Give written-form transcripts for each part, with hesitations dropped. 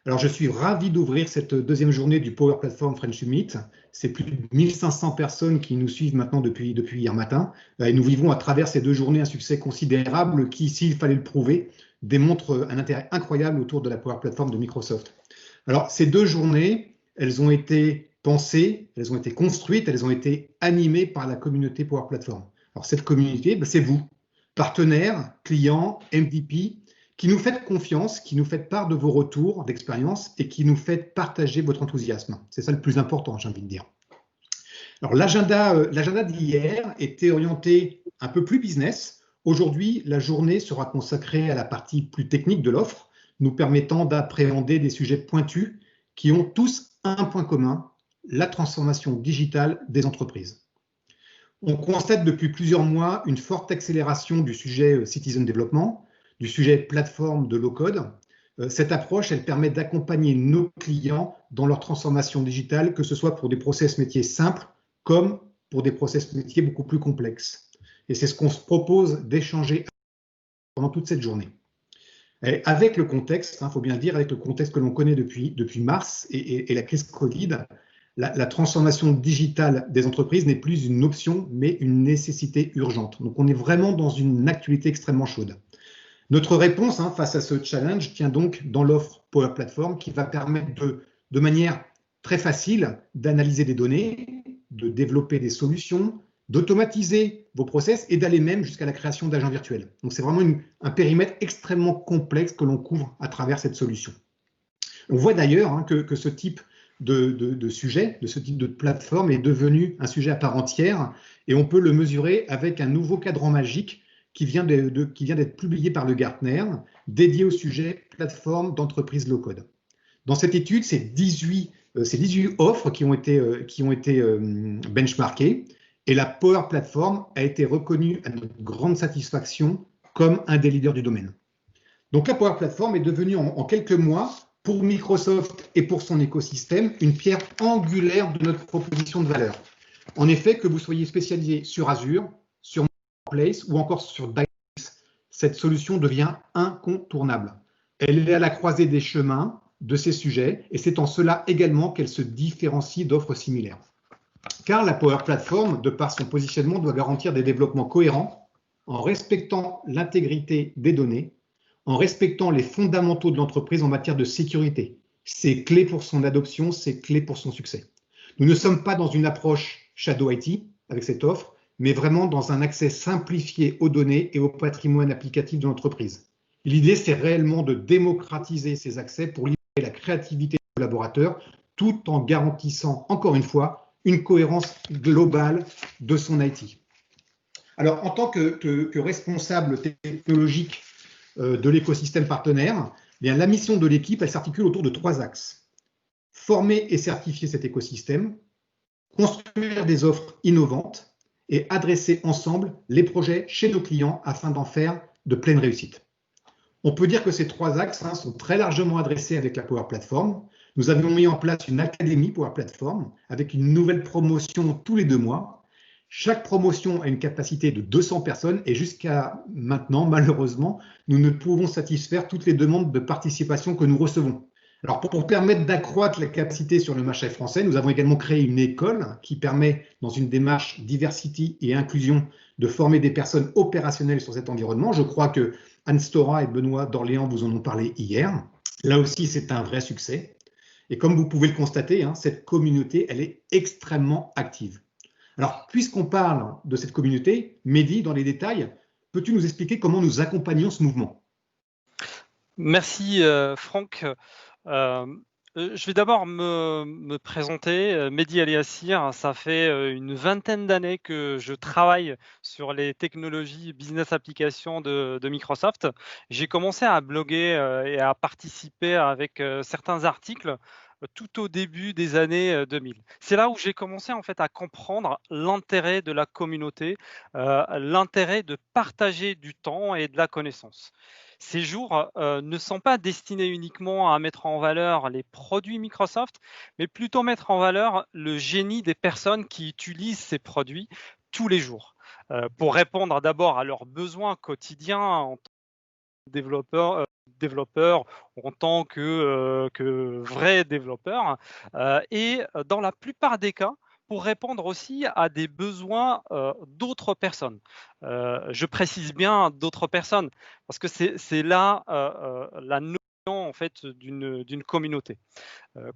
Alors, je suis ravi d'ouvrir cette deuxième journée du Power Platform French Summit. C'est plus de 1500 personnes qui nous suivent maintenant depuis hier matin. Et nous vivons à travers ces deux journées un succès considérable qui, s'il fallait le prouver, démontre un intérêt incroyable autour de la Power Platform de Microsoft. Alors, ces deux journées, elles ont été pensées, elles ont été construites, elles ont été animées par la communauté Power Platform. Alors, cette communauté, c'est vous, partenaires, clients, MVP, qui nous faites confiance, qui nous faites part de vos retours d'expérience et qui nous faites partager votre enthousiasme. C'est ça le plus important, j'ai envie de dire. Alors, l'agenda d'hier était orienté un peu plus business. Aujourd'hui, la journée sera consacrée à la partie plus technique de l'offre, nous permettant d'appréhender des sujets pointus qui ont tous un point commun, la transformation digitale des entreprises. On constate depuis plusieurs mois une forte accélération du sujet citizen development, du sujet plateforme de low-code. Cette approche, elle permet d'accompagner nos clients dans leur transformation digitale, que ce soit pour des process métiers simples comme pour des process métiers beaucoup plus complexes. Et c'est ce qu'on se propose d'échanger pendant toute cette journée. Et avec le contexte, faut bien le dire, avec le contexte que l'on connaît depuis mars et la crise Covid, la transformation digitale des entreprises n'est plus une option, mais une nécessité urgente. Donc, on est vraiment dans une actualité extrêmement chaude. Notre réponse face à ce challenge tient donc dans l'offre Power Platform qui va permettre de manière très facile d'analyser des données, de développer des solutions, d'automatiser vos process et d'aller même jusqu'à la création d'agents virtuels. Donc, c'est vraiment un périmètre extrêmement complexe que l'on couvre à travers cette solution. On voit d'ailleurs que ce type de sujet, de ce type de plateforme est devenu un sujet à part entière et on peut le mesurer avec un nouveau cadran magique qui vient d'être publié par le Gartner, dédié au sujet plateforme d'entreprise low-code. Dans cette étude, c'est 18 offres qui ont été benchmarkées et la Power Platform a été reconnue à notre grande satisfaction comme un des leaders du domaine. Donc la Power Platform est devenue en quelques mois, pour Microsoft et pour son écosystème, une pierre angulaire de notre proposition de valeur. En effet, que vous soyez spécialisé sur Azure, sur Marketplace ou encore sur Dynamics, cette solution devient incontournable. Elle est à la croisée des chemins de ces sujets et c'est en cela également qu'elle se différencie d'offres similaires. Car la Power Platform, de par son positionnement, doit garantir des développements cohérents en respectant l'intégrité des données, en respectant les fondamentaux de l'entreprise en matière de sécurité. C'est clé pour son adoption, c'est clé pour son succès. Nous ne sommes pas dans une approche Shadow IT avec cette offre, mais vraiment dans un accès simplifié aux données et au patrimoine applicatif de l'entreprise. L'idée, c'est réellement de démocratiser ces accès pour libérer la créativité des collaborateurs, tout en garantissant, encore une fois, une cohérence globale de son IT. Alors, en tant que responsable technologique de l'écosystème partenaire, bien, la mission de l'équipe, elle s'articule autour de 3 axes. Former et certifier cet écosystème, construire des offres innovantes et adresser ensemble les projets chez nos clients afin d'en faire de pleine réussite. On peut dire que ces 3 axes sont très largement adressés avec la Power Platform. Nous avons mis en place une académie Power Platform avec une nouvelle promotion tous les 2 mois. Chaque promotion a une capacité de 200 personnes et jusqu'à maintenant, malheureusement, nous ne pouvons satisfaire toutes les demandes de participation que nous recevons. Alors, pour permettre d'accroître la capacité sur le marché français, nous avons également créé une école qui permet, dans une démarche diversity et inclusion, de former des personnes opérationnelles sur cet environnement. Je crois que Anne Stora et Benoît d'Orléans vous en ont parlé hier. Là aussi, c'est un vrai succès. Et comme vous pouvez le constater, cette communauté, elle est extrêmement active. Alors, puisqu'on parle de cette communauté, Mehdi, dans les détails, peux-tu nous expliquer comment nous accompagnons ce mouvement? Merci Franck. Je vais d'abord me présenter. Mehdi Aliassir, ça fait une vingtaine d'années que je travaille sur les technologies business applications de Microsoft. J'ai commencé à bloguer et à participer avec certains articles tout au début des années 2000. C'est là où j'ai commencé en fait à comprendre l'intérêt de la communauté, l'intérêt de partager du temps et de la connaissance. Ces jours ne sont pas destinés uniquement à mettre en valeur les produits Microsoft, mais plutôt mettre en valeur le génie des personnes qui utilisent ces produits tous les jours, pour répondre d'abord à leurs besoins quotidiens en tant que développeurs, développeurs en tant que vrais développeurs, et dans la plupart des cas, pour répondre aussi à des besoins d'autres personnes. Je précise bien d'autres personnes, parce que c'est là la notion en fait d'une communauté.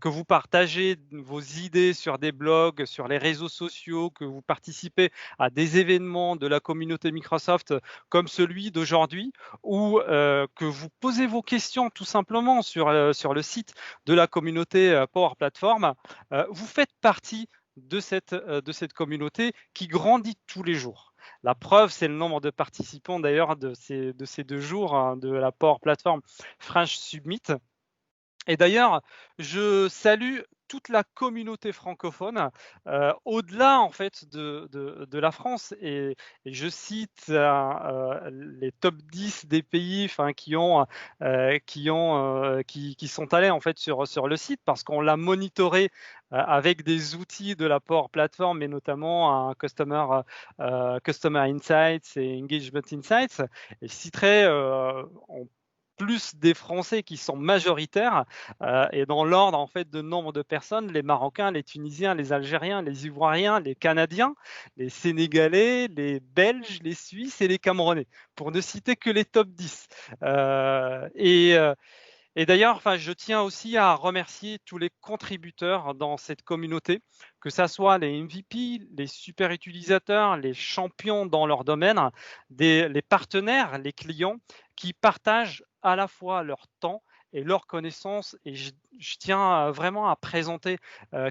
Que vous partagez vos idées sur des blogs, sur les réseaux sociaux, que vous participez à des événements de la communauté Microsoft comme celui d'aujourd'hui, ou que vous posez vos questions tout simplement sur le site de la communauté Power Platform, vous faites partie de cette communauté qui grandit tous les jours. La preuve, c'est le nombre de participants d'ailleurs de ces 2 jours hein, de la Power Platform French Summit. Et d'ailleurs, je salue toute la communauté francophone, au-delà en fait de la France. Et je cite les top 10 des pays qui sont allés en fait sur le site parce qu'on l'a monitoré avec des outils de la Power Platform, mais notamment un Customer Insights et Engagement Insights. Et je citerai en plus des Français qui sont majoritaires, et dans l'ordre en fait de nombre de personnes, les Marocains, les Tunisiens, les Algériens, les Ivoiriens, les Canadiens, les Sénégalais, les Belges, les Suisses et les Camerounais, pour ne citer que les top 10. Et d'ailleurs, je tiens aussi à remercier tous les contributeurs dans cette communauté, que ce soit les MVP, les super utilisateurs, les champions dans leur domaine, les partenaires, les clients, qui partagent à la fois leur temps et leurs connaissances. Et je tiens vraiment à présenter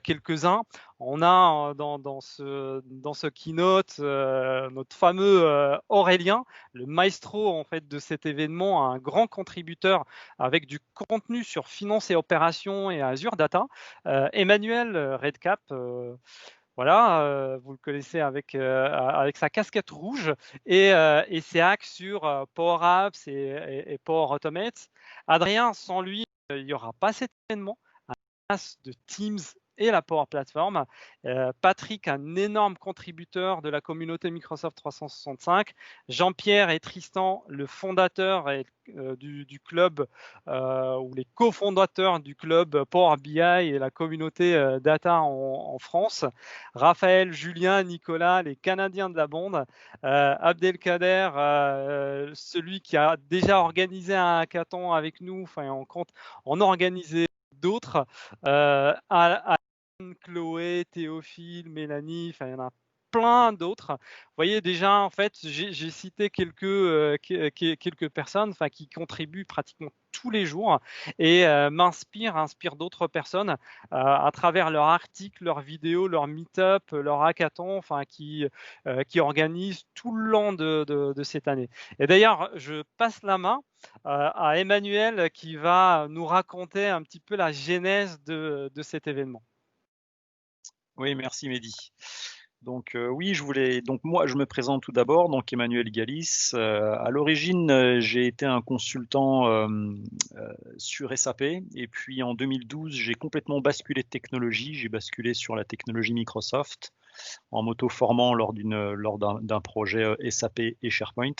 quelques-uns. On a dans ce keynote notre fameux Aurélien, le maestro en fait de cet événement, un grand contributeur avec du contenu sur finance et opérations et Azure Data. Emmanuel Redcap, voilà, vous le connaissez avec sa casquette rouge et ses hacks sur Power Apps et Power Automate. Adrien, sans lui, il n'y aura pas cet événement. De Teams et la Power Platform. Patrick, un énorme contributeur de la communauté Microsoft 365. Jean-Pierre et Tristan, le fondateur du club ou les cofondateurs du club Power BI et la communauté data en France. Raphaël, Julien, Nicolas, les Canadiens de la bande. Abdelkader, celui qui a déjà organisé un hackathon avec nous, enfin on compte en organiser d'autres, Alan, Chloé, Théophile, Mélanie, il y en a plein d'autres. Vous voyez déjà, en fait, j'ai cité quelques personnes qui contribuent pratiquement tous les jours et inspirent d'autres personnes à travers leurs articles, leurs vidéos, leurs meet-up, leurs hackathons, qui organisent tout le long de cette année. Et d'ailleurs, je passe la main à Emmanuel qui va nous raconter un petit peu la genèse de cet événement. Oui, merci Mehdi. Donc oui, moi je me présente tout d'abord, donc Emmanuel Galis. À l'origine, j'ai été un consultant sur SAP et puis en 2012, j'ai complètement basculé de technologie. J'ai basculé sur la technologie Microsoft en m'auto-formant lors d'un projet SAP et SharePoint.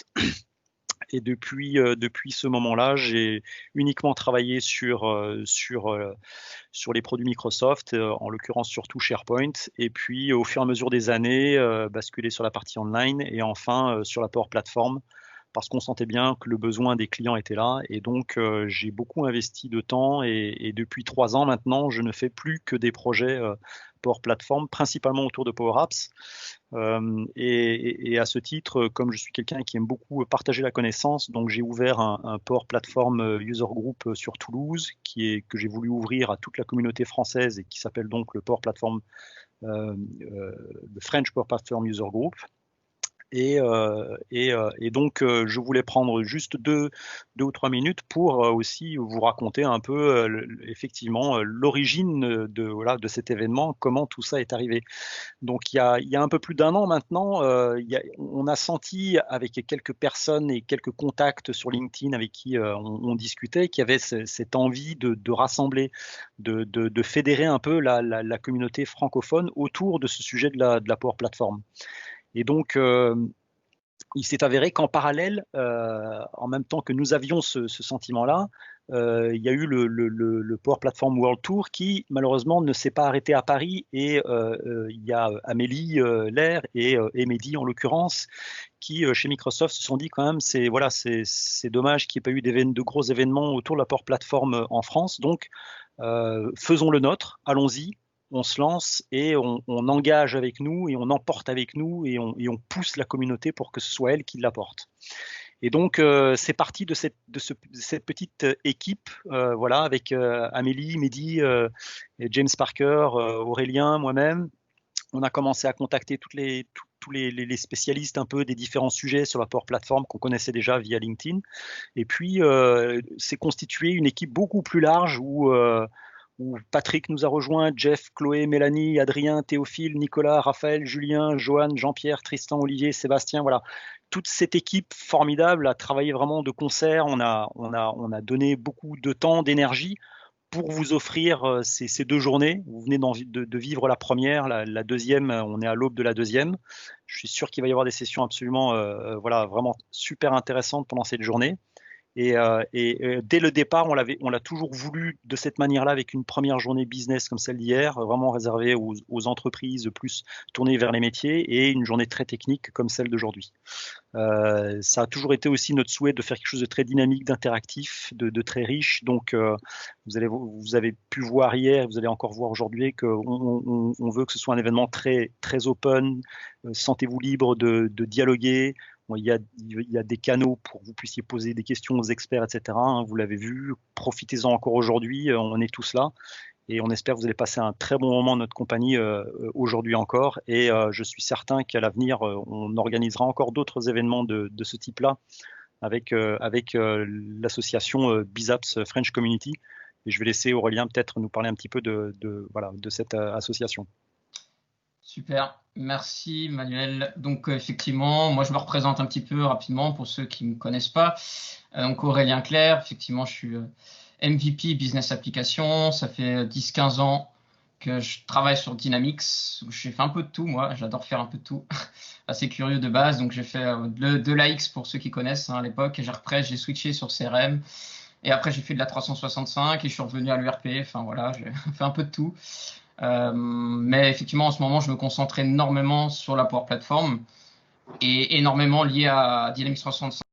Et depuis ce moment-là, j'ai uniquement travaillé sur les produits Microsoft, en l'occurrence surtout SharePoint, et puis au fur et à mesure des années, basculer sur la partie online et enfin sur la Power Platform, parce qu'on sentait bien que le besoin des clients était là. Et donc, j'ai beaucoup investi de temps et depuis 3 ans maintenant, je ne fais plus que des projets Power Platform, principalement autour de Power Apps. Et à ce titre, comme je suis quelqu'un qui aime beaucoup partager la connaissance, donc j'ai ouvert un Power Platform User Group sur Toulouse, que j'ai voulu ouvrir à toute la communauté française et qui s'appelle donc le Power Platform, le French Power Platform User Group. Et donc, je voulais prendre juste 2 ou 3 minutes pour aussi vous raconter un peu effectivement l'origine de cet événement, comment tout ça est arrivé. Donc, il y a un peu plus d'1 an maintenant, on a senti avec quelques personnes et quelques contacts sur LinkedIn avec qui on discutait, qu'il y avait cette envie de rassembler, de fédérer un peu la communauté francophone autour de ce sujet de la Power Platform. Et donc, il s'est avéré qu'en parallèle, en même temps que nous avions ce sentiment-là, il y a eu le Power Platform World Tour qui malheureusement ne s'est pas arrêté à Paris, et il y a Amélie Lair et Mehdi en l'occurrence qui chez Microsoft se sont dit quand même c'est dommage qu'il n'y ait pas eu de gros événements autour de la Power Platform en France, donc faisons le nôtre, allons-y. On se lance et on engage avec nous et on emporte avec nous et on pousse la communauté pour que ce soit elle qui l'apporte. Et donc, c'est parti de cette petite équipe, voilà, avec Amélie, Mehdi, James Parker, Aurélien, moi-même. On a commencé à contacter tous les spécialistes un peu des différents sujets sur la Power Platform qu'on connaissait déjà via LinkedIn. Et puis, c'est constitué une équipe beaucoup plus large où Patrick nous a rejoint, Jeff, Chloé, Mélanie, Adrien, Théophile, Nicolas, Raphaël, Julien, Johan, Jean-Pierre, Tristan, Olivier, Sébastien, voilà. Toute cette équipe formidable a travaillé vraiment de concert. On a donné beaucoup de temps, d'énergie pour vous offrir ces 2 journées. Vous venez de vivre la première, la deuxième, on est à l'aube de la deuxième. Je suis sûr qu'il va y avoir des sessions absolument, voilà, vraiment super intéressantes pendant cette journée. Et dès le départ, on l'a toujours voulu de cette manière-là, avec une première journée business comme celle d'hier, vraiment réservée aux entreprises, plus tournée vers les métiers, et une journée très technique comme celle d'aujourd'hui. Ça a toujours été aussi notre souhait de faire quelque chose de très dynamique, d'interactif, de très riche. Donc, vous avez pu voir hier, vous allez encore voir aujourd'hui, qu'on veut que ce soit un événement très, très open. Sentez-vous libre de dialoguer. Il y a des canaux pour que vous puissiez poser des questions aux experts, etc. Vous l'avez vu, profitez-en encore aujourd'hui, on est tous là. Et on espère que vous allez passer un très bon moment dans notre compagnie aujourd'hui encore. Et je suis certain qu'à l'avenir, on organisera encore d'autres événements de ce type-là avec l'association BIZAPS French Community. Et je vais laisser Aurélien peut-être nous parler un petit peu de cette association. Super, merci Manuel. Donc effectivement, moi je me représente un petit peu rapidement pour ceux qui ne me connaissent pas. Donc Aurélien Clerc, effectivement je suis MVP Business Application. Ça fait 10-15 ans que je travaille sur Dynamics. J'ai fait un peu de tout, moi, j'adore faire un peu de tout. Assez curieux de base, donc j'ai fait de l'AX pour ceux qui connaissent à l'époque, et j'ai switché sur CRM. Et après j'ai fait de la 365 et je suis revenu à l'ERP. Enfin voilà, j'ai fait un peu de tout. Mais effectivement, en ce moment, je me concentre énormément sur la Power Platform et énormément lié à Dynamics 365.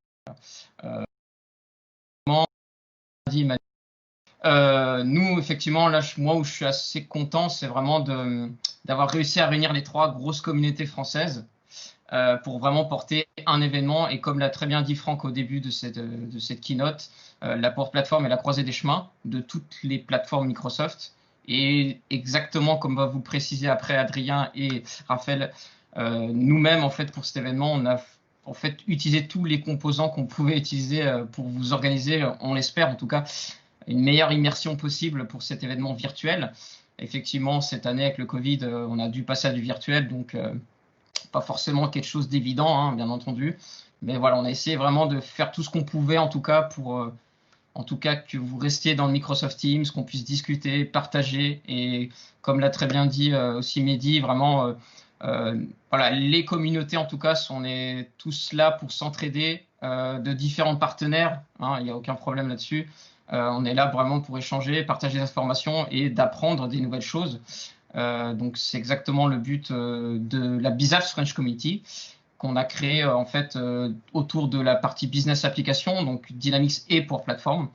Nous, effectivement, là, moi où je suis assez content, c'est vraiment d'avoir réussi à réunir les 3 grosses communautés françaises pour vraiment porter un événement. Et comme l'a très bien dit Franck au début de cette keynote, la Power Platform est la croisée des chemins de toutes les plateformes Microsoft. Et exactement comme va vous préciser après Adrien et Raphaël, nous-mêmes, en fait, pour cet événement, on a en fait utilisé tous les composants qu'on pouvait utiliser pour vous organiser, on l'espère en tout cas, une meilleure immersion possible pour cet événement virtuel. Effectivement, cette année, avec le Covid, on a dû passer à du virtuel, donc pas forcément quelque chose d'évident, bien entendu. Mais voilà, on a essayé vraiment de faire tout ce qu'on pouvait, en tout cas, pour... En tout cas, que vous restiez dans le Microsoft Teams, qu'on puisse discuter, partager. Et comme l'a très bien dit aussi Mehdi, vraiment, voilà, les communautés, en tout cas, on est tous là pour s'entraider de différents partenaires. Il n'y a aucun problème là-dessus. On est là vraiment pour échanger, partager des informations et d'apprendre des nouvelles choses. Donc, c'est exactement le but de la BIZAPS French Community, qu'on a créé en fait autour de la partie business application, donc Dynamics et Power Platform,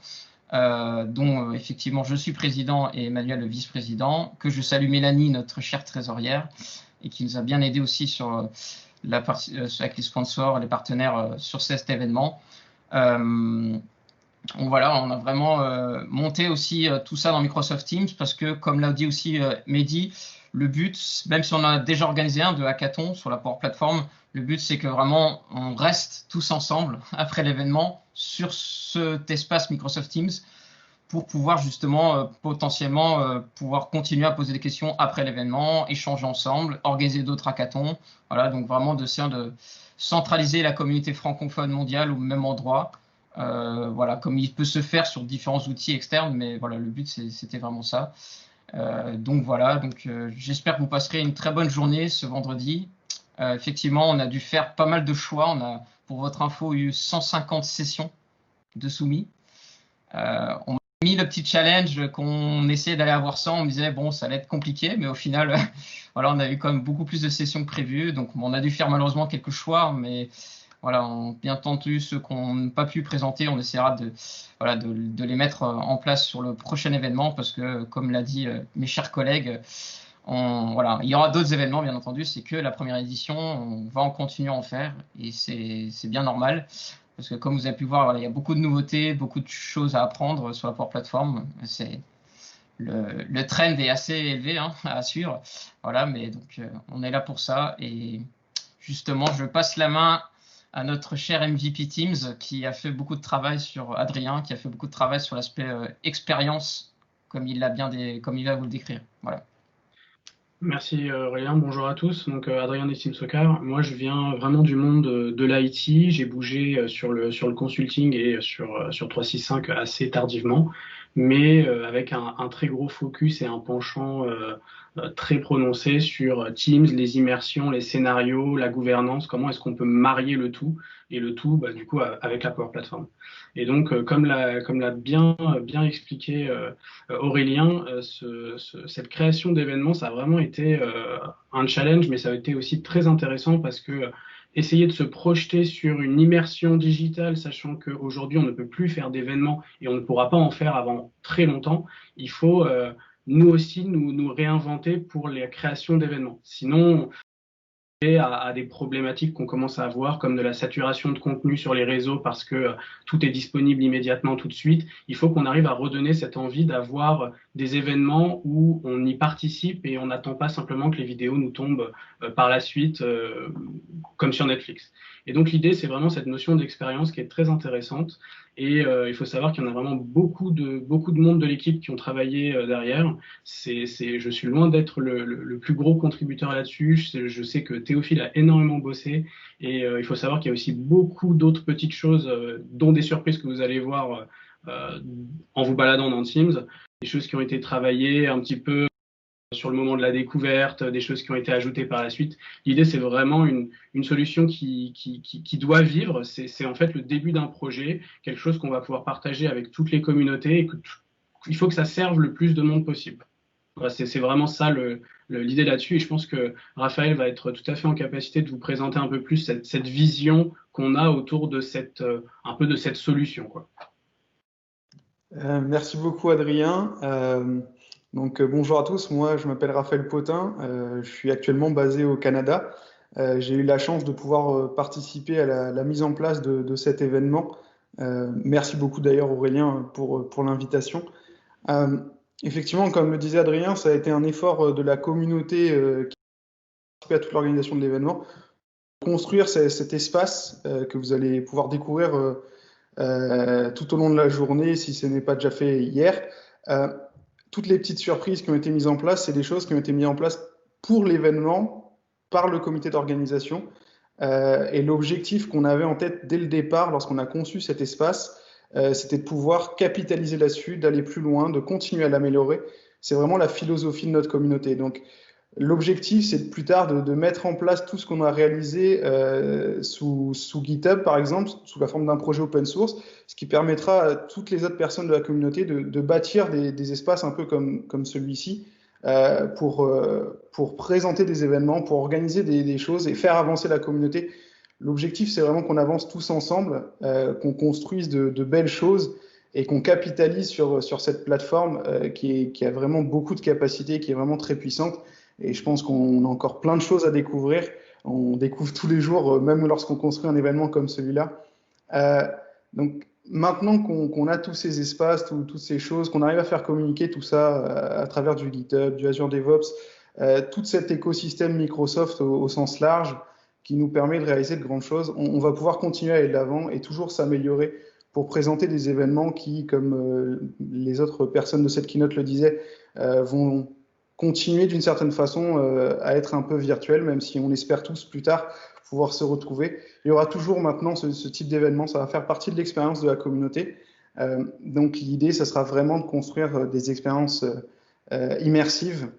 dont effectivement je suis président et Emmanuel le vice-président, que je salue Mélanie, notre chère trésorière, et qui nous a bien aidé aussi sur la partie avec les sponsors, les partenaires sur cet événement. Voilà, on a vraiment monté aussi tout ça dans Microsoft Teams parce que, comme l'a dit aussi Mehdi, le but, même si on a déjà organisé un de hackathon sur la Power Platform, le but c'est que vraiment on reste tous ensemble après l'événement sur cet espace Microsoft Teams pour pouvoir justement potentiellement pouvoir continuer à poser des questions après l'événement, échanger ensemble, organiser d'autres hackathons. Voilà, donc vraiment de centraliser la communauté francophone mondiale au même endroit. Voilà, comme il peut se faire sur différents outils externes, mais voilà, le but c'était vraiment ça. Donc voilà, donc j'espère que vous passerez une très bonne journée ce vendredi Effectivement, on a dû faire pas mal de choix. On a, pour votre info, eu 150 sessions de soumis. On a mis le petit challenge qu'on essayait d'aller avoir 100. On me disait, bon, ça allait être compliqué, mais au final, voilà, on a eu quand même beaucoup plus de sessions que prévu. Donc, on a dû faire malheureusement quelques choix, mais voilà, bien entendu, ceux qu'on n'a pas pu présenter, on essaiera de les mettre en place sur le prochain événement parce que, comme l'a dit mes chers collègues, voilà, il y aura d'autres événements, bien entendu. C'est que la première édition, on va en continuer à en faire et c'est bien normal. Parce que comme vous avez pu voir, voilà, il y a beaucoup de nouveautés, beaucoup de choses à apprendre sur la Power Platform. Le trend est assez élevé à suivre. Voilà, mais donc on est là pour ça. Et justement, je passe la main à notre cher MVP Teams qui a fait beaucoup de travail sur Adrien, qui a fait beaucoup de travail sur l'aspect expérience, comme il va vous le décrire. Voilà. Merci Aurélien, bonjour à tous. Donc Adrien des Team Soccer. Moi je viens vraiment du monde de l'IT. J'ai bougé sur le consulting et sur 365 assez tardivement, mais avec un très gros focus et un penchant très prononcé sur Teams, les immersions, les scénarios, la gouvernance, comment est-ce qu'on peut marier le tout, et le tout du coup avec la Power Platform. Et donc comme l'a bien expliqué Aurélien, cette création d'événements, ça a vraiment été un challenge, mais ça a été aussi très intéressant parce que essayer de se projeter sur une immersion digitale, sachant qu'aujourd'hui on ne peut plus faire d'événements et on ne pourra pas en faire avant très longtemps, il faut nous aussi nous réinventer pour les créations d'événements. Sinon, à des problématiques qu'on commence à avoir, comme de la saturation de contenu sur les réseaux parce que tout est disponible immédiatement tout de suite. Il faut qu'on arrive à redonner cette envie d'avoir des événements où on y participe et on n'attend pas simplement que les vidéos nous tombent par la suite, comme sur Netflix. Et donc l'idée, c'est vraiment cette notion d'expérience qui est très intéressante. Et il faut savoir qu'il y en a vraiment beaucoup de monde de l'équipe qui ont travaillé derrière. Je suis loin d'être le plus gros contributeur là-dessus. Je sais que Théophile a énormément bossé. Et il faut savoir qu'il y a aussi beaucoup d'autres petites choses, dont des surprises que vous allez voir en vous baladant dans Teams. Des choses qui ont été travaillées un petit peu sur le moment de la découverte, des choses qui ont été ajoutées par la suite. L'idée, c'est vraiment une solution qui doit vivre. C'est en fait le début d'un projet, quelque chose qu'on va pouvoir partager avec toutes les communautés et il faut que ça serve le plus de monde possible. Voilà, c'est vraiment ça l'idée là-dessus. Et je pense que Raphaël va être tout à fait en capacité de vous présenter un peu plus cette vision qu'on a autour de un peu de cette solution, quoi. Merci beaucoup, Adrien. Bonjour à tous, moi je m'appelle Raphaël Potin, je suis actuellement basé au Canada. J'ai eu la chance de pouvoir participer à la mise en place de cet événement. Merci beaucoup d'ailleurs Aurélien pour l'invitation. Effectivement, comme le disait Adrien, ça a été un effort de la communauté qui a participé à toute l'organisation de l'événement. Construire cet espace que vous allez pouvoir découvrir tout au long de la journée, si ce n'est pas déjà fait hier. Toutes les petites surprises qui ont été mises en place, c'est des choses qui ont été mises en place pour l'événement, par le comité d'organisation. Et l'objectif qu'on avait en tête dès le départ, lorsqu'on a conçu cet espace, c'était de pouvoir capitaliser là-dessus, d'aller plus loin, de continuer à l'améliorer. C'est vraiment la philosophie de notre communauté. Donc, l'objectif, c'est plus tard de mettre en place tout ce qu'on a réalisé sous GitHub, par exemple, sous la forme d'un projet open source, ce qui permettra à toutes les autres personnes de la communauté de bâtir des espaces un peu comme celui-ci pour présenter des événements, pour organiser des choses et faire avancer la communauté. L'objectif, c'est vraiment qu'on avance tous ensemble, qu'on construise de belles choses et qu'on capitalise sur cette plateforme qui a vraiment beaucoup de capacités, qui est vraiment très puissante. Et je pense qu'on a encore plein de choses à découvrir. On découvre tous les jours, même lorsqu'on construit un événement comme celui-là. Donc maintenant qu'on a tous ces espaces, toutes ces choses, qu'on arrive à faire communiquer tout ça à travers du GitHub, du Azure DevOps, tout cet écosystème Microsoft au sens large qui nous permet de réaliser de grandes choses, on va pouvoir continuer à aller de l'avant et toujours s'améliorer pour présenter des événements qui, comme les autres personnes de cette keynote le disaient, vont continuer d'une certaine façon à être un peu virtuel, même si on espère tous plus tard pouvoir se retrouver. Il y aura toujours maintenant ce type d'événement, ça va faire partie de l'expérience de la communauté. Donc l'idée, ça sera vraiment de construire des expériences immersives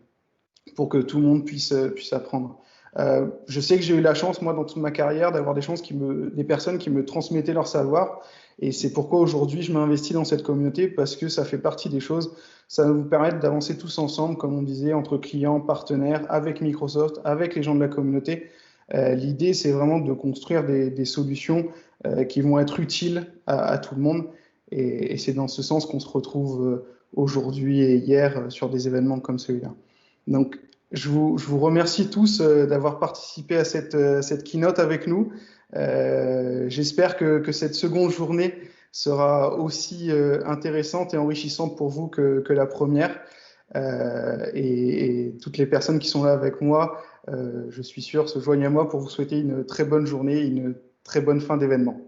pour que tout le monde puisse apprendre. Je sais que j'ai eu la chance, moi, dans toute ma carrière, d'avoir des personnes qui me transmettaient leur savoir. Et c'est pourquoi aujourd'hui, je m'investis dans cette communauté parce que ça fait partie des choses. Ça va vous permettre d'avancer tous ensemble, comme on disait, entre clients, partenaires, avec Microsoft, avec les gens de la communauté. L'idée, c'est vraiment de construire des solutions qui vont être utiles à tout le monde. Et c'est dans ce sens qu'on se retrouve aujourd'hui et hier sur des événements comme celui-là. Donc, je vous remercie tous d'avoir participé à cette keynote avec nous. J'espère que cette seconde journée sera aussi intéressante et enrichissante pour vous que la première. Et toutes les personnes qui sont là avec moi, je suis sûr, se joignent à moi pour vous souhaiter une très bonne journée, une très bonne fin d'événement.